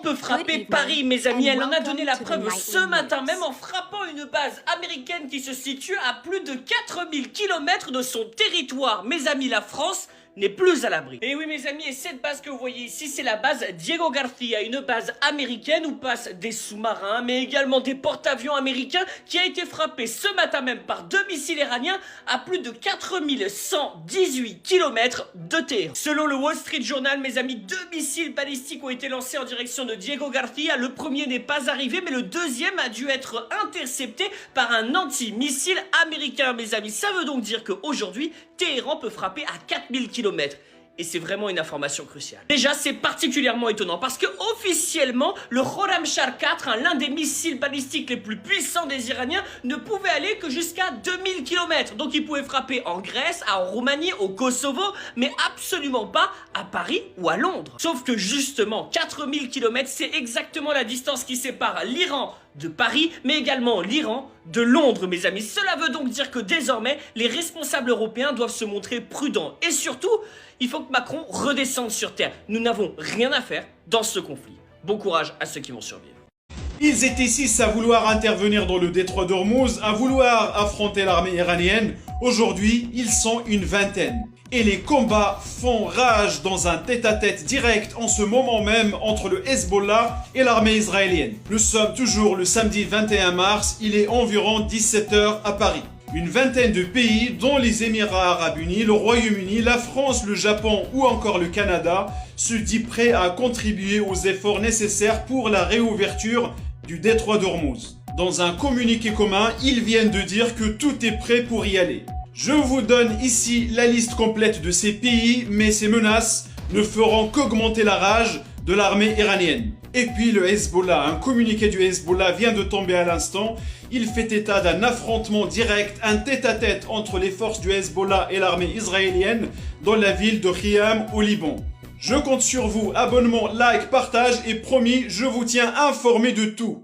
peut frapper Paris, mes amis. Elle en a donné la preuve ce matin même en frappant une base américaine qui se situe à plus de 4000 km de son territoire. Mes amis, la France n'est plus à l'abri. Et oui mes amis, et cette base que vous voyez ici, c'est la base Diego Garcia, une base américaine où passent des sous-marins, mais également des porte-avions américains, qui a été frappée ce matin même par 2 missiles iraniens à plus de 4118 km de Téhéran. Selon le Wall Street Journal, mes amis, 2 missiles balistiques ont été lancés en direction de Diego Garcia. Le premier n'est pas arrivé, mais le deuxième a dû être intercepté par un anti-missile américain, mes amis. Ça veut donc dire qu'aujourd'hui, Téhéran peut frapper à 4000 km. Et c'est vraiment une information cruciale. Déjà, c'est particulièrement étonnant parce que officiellement, le Khorramshahr 4, l'un des missiles balistiques les plus puissants des Iraniens, ne pouvait aller que jusqu'à 2000 km. Donc il pouvait frapper en Grèce, en Roumanie, au Kosovo, mais absolument pas à Paris ou à Londres. Sauf que justement, 4000 km, c'est exactement la distance qui sépare l'Iran de Paris, mais également l'Iran de Londres, mes amis. Cela veut donc dire que désormais, les responsables européens doivent se montrer prudents. Et surtout, il faut que Macron redescende sur terre. Nous n'avons rien à faire dans ce conflit. Bon courage à ceux qui vont survivre. Ils étaient 6 à vouloir intervenir dans le détroit d'Ormuz, à vouloir affronter l'armée iranienne. Aujourd'hui, ils sont une vingtaine. Et les combats font rage dans un tête-à-tête direct en ce moment même entre le Hezbollah et l'armée israélienne. Nous sommes toujours le samedi 21 mars, il est environ 17 h à Paris. Une vingtaine de pays, dont les Émirats Arabes Unis, le Royaume-Uni, la France, le Japon ou encore le Canada, se dit prêt à contribuer aux efforts nécessaires pour la réouverture du détroit d'Ormuz. Dans un communiqué commun, ils viennent de dire que tout est prêt pour y aller. Je vous donne ici la liste complète de ces pays, mais ces menaces ne feront qu'augmenter la rage de l'armée iranienne. Et puis le Hezbollah, un communiqué du Hezbollah vient de tomber à l'instant. Il fait état d'un affrontement direct, un tête-à-tête entre les forces du Hezbollah et l'armée israélienne dans la ville de Khiam au Liban. Je compte sur vous, abonnement, like, partage et promis, je vous tiens informé de tout.